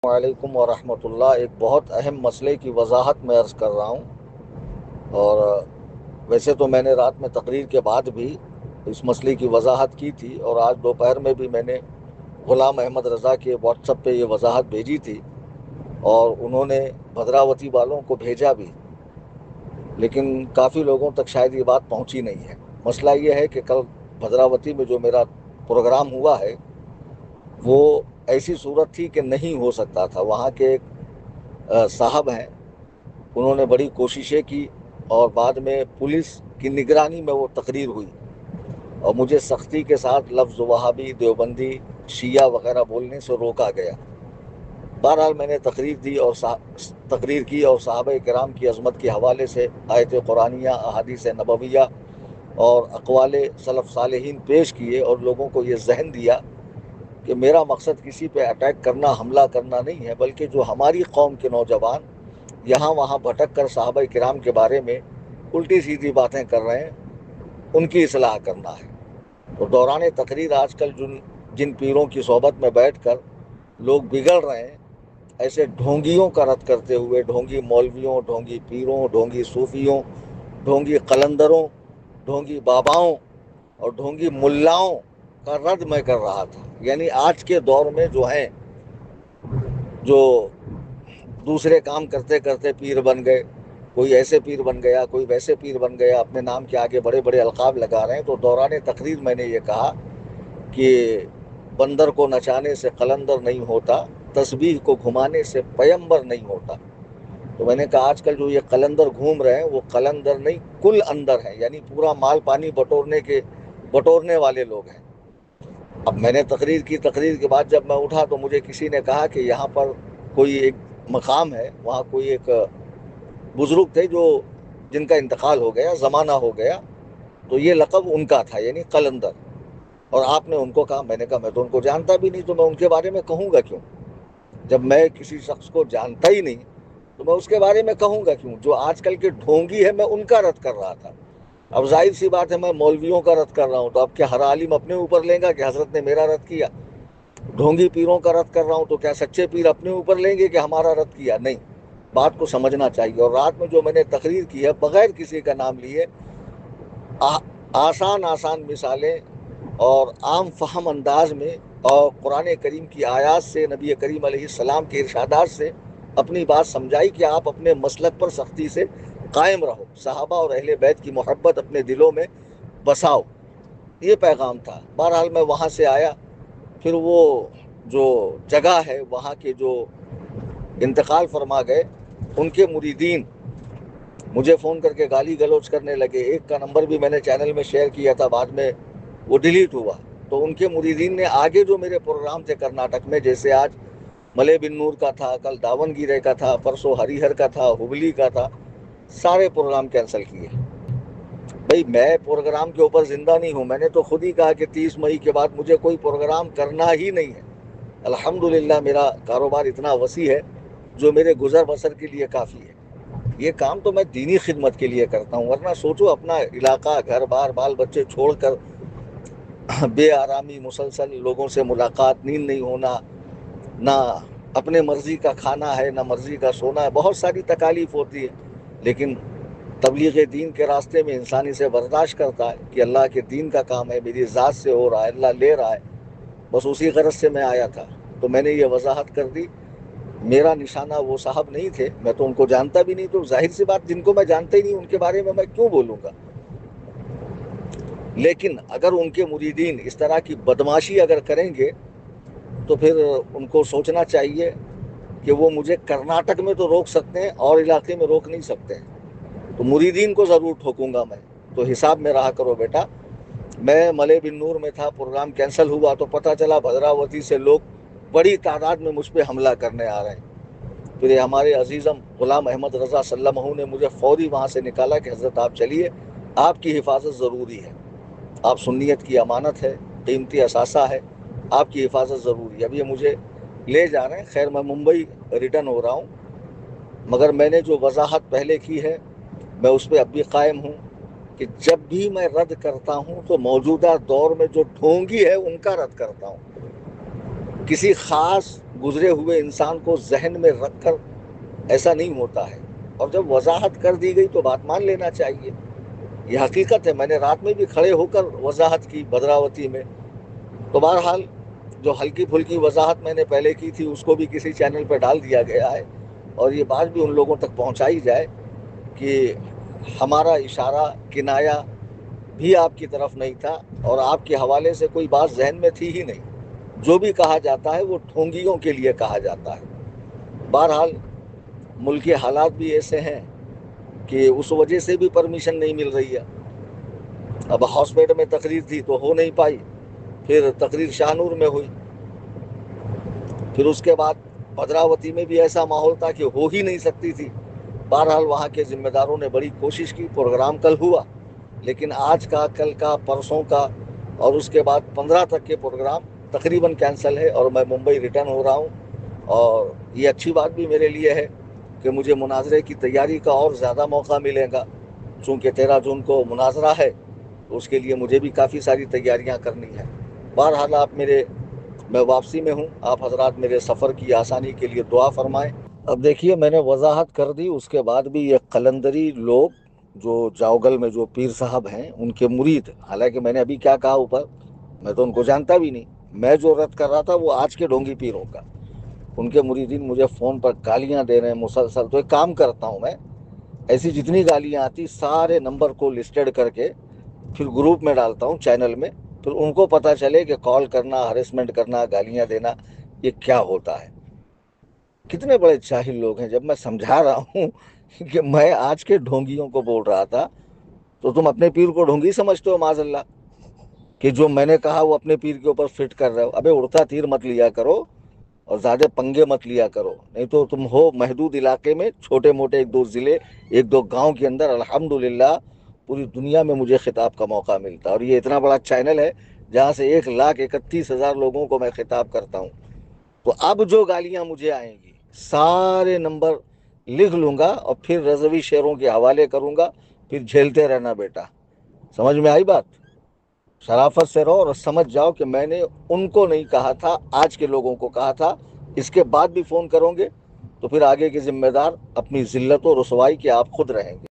علیکم ورحمۃ اللہ۔ ایک بہت اہم مسئلے کی وضاحت میں عرض کر رہا ہوں، اور ویسے تو میں نے رات میں تقریر کے بعد بھی اس مسئلے کی وضاحت کی تھی، اور آج دوپہر میں بھی میں نے غلام احمد رضا کے واٹس ایپ پہ یہ وضاحت بھیجی تھی، اور انہوں نے بھدراوتی والوں کو بھیجا بھی، لیکن کافی لوگوں تک شاید یہ بات پہنچی نہیں ہے۔ مسئلہ یہ ہے کہ کل بھدراوتی میں جو میرا پروگرام ہوا ہے وہ ایسی صورت تھی کہ نہیں ہو سکتا تھا۔ وہاں کے ایک صاحب ہیں، انہوں نے بڑی کوششیں کی، اور بعد میں پولیس کی نگرانی میں وہ تقریر ہوئی، اور مجھے سختی کے ساتھ لفظ وہابی، دیوبندی، شیعہ وغیرہ بولنے سے روکا گیا۔ بہرحال میں نے تقریر کی اور صحابہ کرام کی عظمت کے حوالے سے آیت قرآنیہ، احادیث نبویہ اور اقوال سلف صالحین پیش کیے، اور لوگوں کو یہ ذہن دیا کہ میرا مقصد کسی پہ اٹیک کرنا، حملہ کرنا نہیں ہے، بلکہ جو ہماری قوم کے نوجوان یہاں وہاں بھٹک کر صحابہ کرام کے بارے میں الٹی سیدھی باتیں کر رہے ہیں، ان کی اصلاح کرنا ہے۔ تو دوران تقریر آج کل جن پیروں کی صحبت میں بیٹھ کر لوگ بگڑ رہے ہیں، ایسے ڈھونگیوں کا رد کرتے ہوئے، ڈھونگی مولویوں، ڈھونگی پیروں، ڈھونگی صوفیوں، ڈھونگی قلندروں، ڈھونگی باباؤں اور ڈھونگی ملاؤں کا رد میں کر رہا تھا۔ یعنی آج کے دور میں جو ہیں، جو دوسرے کام کرتے کرتے پیر بن گئے، کوئی ایسے پیر بن گیا، کوئی ویسے پیر بن گیا، اپنے نام کے آگے بڑے بڑے القاب لگا رہے ہیں۔ تو دوران تقریر میں نے یہ کہا کہ بندر کو نچانے سے قلندر نہیں ہوتا، تسبیح کو گھمانے سے پیمبر نہیں ہوتا۔ تو میں نے کہا آج کل جو یہ قلندر گھوم رہے ہیں وہ قلندر نہیں، کل اندر ہیں، یعنی پورا مال پانی بٹورنے والے لوگ ہیں۔ اب میں نے تقریر کے بعد جب میں اٹھا تو مجھے کسی نے کہا کہ یہاں پر کوئی ایک مقام ہے، وہاں کوئی ایک بزرگ تھے جن کا انتقال ہو گیا، زمانہ ہو گیا، تو یہ لقب ان کا تھا، یعنی قلندر، اور آپ نے ان کو کہا۔ میں نے کہا میں تو ان کو جانتا بھی نہیں، تو میں ان کے بارے میں کہوں گا کیوں؟ جب میں کسی شخص کو جانتا ہی نہیں تو میں اس کے بارے میں کہوں گا کیوں؟ جو آج کل کے ڈھونگی ہے میں ان کا رد کر رہا تھا۔ اب ظاہر سی بات ہے میں مولویوں کا رد کر رہا ہوں، تو اب کیا ہر عالم اپنے اوپر لیں گا کہ حضرت نے میرا رد کیا؟ ڈھونگی پیروں کا رد کر رہا ہوں تو کیا سچے پیر اپنے اوپر لیں گے کہ ہمارا رد کیا؟ نہیں، بات کو سمجھنا چاہیے۔ اور رات میں جو میں نے تقریر کی ہے بغیر کسی کا نام لیے، آسان مثالیں اور عام فہم انداز میں، اور قرآن کریم کی آیات سے، نبی کریم علیہ السلام کے ارشادات سے اپنی بات سمجھائی کہ آپ اپنے مسلک پر سختی سے قائم رہو، صحابہ اور اہل بیت کی محبت اپنے دلوں میں بساؤ، یہ پیغام تھا۔ بہرحال میں وہاں سے آیا، پھر وہ جو جگہ ہے وہاں کے جو انتقال فرما گئے، ان کے مریدین مجھے فون کر کے گالی گلوچ کرنے لگے۔ ایک کا نمبر بھی میں نے چینل میں شیئر کیا تھا، بعد میں وہ ڈیلیٹ ہوا۔ تو ان کے مریدین نے آگے جو میرے پروگرام تھے کرناٹک میں، جیسے آج ملے بن نور کا تھا، کل داون گیرے کا تھا، پرسوں ہریہر کا تھا، ہبلی کا تھا، سارے پروگرام کینسل کیے۔ بھئی میں پروگرام کے اوپر زندہ نہیں ہوں، میں نے تو خود ہی کہا کہ 30 مئی کے بعد مجھے کوئی پروگرام کرنا ہی نہیں ہے۔ الحمدللہ میرا کاروبار اتنا وسیع ہے جو میرے گزر بسر کے لیے کافی ہے۔ یہ کام تو میں دینی خدمت کے لیے کرتا ہوں، ورنہ سوچو اپنا علاقہ، گھر بار، بال بچے چھوڑ کر بے آرامی، مسلسل لوگوں سے ملاقات، نیند نہیں ہونا، نہ اپنے مرضی کا کھانا ہے، نہ مرضی کا سونا ہے، بہت ساری تکالیف ہوتی ہے، لیکن تبلیغ دین کے راستے میں انسان اسے برداشت کرتا ہے کہ اللہ کے دین کا کام ہے، میری ذات سے ہو رہا ہے، اللہ لے رہا ہے، بس اسی غرض سے میں آیا تھا۔ تو میں نے یہ وضاحت کر دی، میرا نشانہ وہ صاحب نہیں تھے، میں تو ان کو جانتا بھی نہیں، تو ظاہر سی بات جن کو میں جانتا ہی نہیں ان کے بارے میں کیوں بولوں گا؟ لیکن اگر ان کے مریدین اس طرح کی بدماشی اگر کریں گے تو پھر ان کو سوچنا چاہیے کہ وہ مجھے کرناٹک میں تو روک سکتے ہیں اور علاقے میں روک نہیں سکتے ہیں، تو مریدین کو ضرور ٹھوکوں گا میں۔ تو حساب میں رہا کرو بیٹا۔ میں ملے بن نور میں تھا، پروگرام کینسل ہوا تو پتہ چلا بھدراوتی سے لوگ بڑی تعداد میں مجھ پہ حملہ کرنے آ رہے ہیں۔ پھر ہمارے عزیزم غلام احمد رضا صلی اللہ علیہ وسلم نے مجھے فوری وہاں سے نکالا کہ حضرت آپ چلیے، آپ کی حفاظت ضروری ہے، آپ سنیت کی امانت ہے، قیمتی اثاثہ ہے، آپ کی حفاظت ضروری ہے۔ اب یہ مجھے لے جا رہے ہیں، خیر میں ممبئی ریٹرن ہو رہا ہوں، مگر میں نے جو وضاحت پہلے کی ہے میں اس پہ اب بھی قائم ہوں کہ جب بھی میں رد کرتا ہوں تو موجودہ دور میں جو ڈھونگی ہے ان کا رد کرتا ہوں۔ کسی خاص گزرے ہوئے انسان کو ذہن میں رکھ کر ایسا نہیں ہوتا ہے، اور جب وضاحت کر دی گئی تو بات مان لینا چاہیے. یہ حقیقت ہے. میں نے رات میں بھی کھڑے ہو کر وضاحت کی بدراوتی میں. تو بہرحال جو ہلکی پھلکی وضاحت میں نے پہلے کی تھی اس کو بھی کسی چینل پہ ڈال دیا گیا ہے، اور یہ بات بھی ان لوگوں تک پہنچائی جائے کہ ہمارا اشارہ کنایا بھی آپ کی طرف نہیں تھا، اور آپ کے حوالے سے کوئی بات ذہن میں تھی ہی نہیں. جو بھی کہا جاتا ہے وہ ڈھونگیوں کے لیے کہا جاتا ہے. بہرحال ملک کے حالات بھی ایسے ہیں کہ اس وجہ سے بھی پرمیشن نہیں مل رہی ہے. اب ہاسپٹل میں تقریر تھی تو ہو نہیں پائی، پھر تقریر شاہ نور میں ہوئی، پھر اس کے بعد بھدراوتی میں بھی ایسا ماحول تھا کہ ہو ہی نہیں سکتی تھی. بہرحال وہاں کے ذمہ داروں نے بڑی کوشش کی، پروگرام کل ہوا، لیکن آج کا، کل کا، پرسوں کا اور اس کے بعد 15 تک کے پروگرام تقریباً کینسل ہے، اور میں ممبئی ریٹرن ہو رہا ہوں. اور یہ اچھی بات بھی میرے لیے ہے کہ مجھے مناظرے کی تیاری کا اور زیادہ موقع ملے گا. چونکہ 13 جون کو مناظرہ ہے تو اس کے لیے مجھے بھی کافی ساری تیاریاں کرنی ہیں. بہرحال میں واپسی میں ہوں. آپ حضرات میرے سفر کی آسانی کے لیے دعا فرمائیں. اب دیکھیے، میں نے وضاحت کر دی، اس کے بعد بھی یہ قلندری لوگ جو جاوگل میں جو پیر صاحب ہیں ان کے مرید، حالانکہ میں نے ابھی کیا کہا اوپر، میں تو ان کو جانتا بھی نہیں. میں جو رد کر رہا تھا وہ آج کے ڈھونگی پیروں کا. ان کے مریدین مجھے فون پر گالیاں دے رہے ہیں مسلسل. تو ایک کام کرتا ہوں، میں ایسی جتنی گالیاں آتی سارے نمبر کو لسٹڈ کر کے پھر گروپ میں ڈالتا ہوں، چینل میں، پھر ان کو پتہ چلے کہ کال کرنا، ہریسمنٹ کرنا، گالیاں دینا یہ کیا ہوتا ہے. کتنے بڑے جاہل لوگ ہیں. جب میں سمجھا رہا ہوں کہ میں آج کے ڈھونگیوں کو بول رہا تھا تو تم اپنے پیر کو ڈھونگی سمجھتے ہو معاذ اللہ، کہ جو میں نے کہا وہ اپنے پیر کے اوپر فٹ کر رہے ہو. ابے اڑتا تیر مت لیا کرو اور زیادہ پنگے مت لیا کرو، نہیں تو تم ہو محدود علاقے میں، چھوٹے موٹے 1-2 ضلع، 1-2 گاؤں کے اندر. الحمدللہ پوری دنیا میں مجھے خطاب کا موقع ملتا ہے، اور یہ اتنا بڑا چینل ہے جہاں سے 1,31,000 لوگوں کو میں خطاب کرتا ہوں. تو اب جو گالیاں مجھے آئیں گی سارے نمبر لکھ لوں گا اور پھر رضوی شعروں کے حوالے کروں گا. پھر جھیلتے رہنا بیٹا. سمجھ میں آئی بات؟ شرافت سے رہو اور سمجھ جاؤ کہ میں نے ان کو نہیں کہا تھا، آج کے لوگوں کو کہا تھا. اس کے بعد بھی فون کرو گے تو پھر آگے کے ذمہ دار اپنی ذلت و رسوائی کے آپ خود رہیں گے.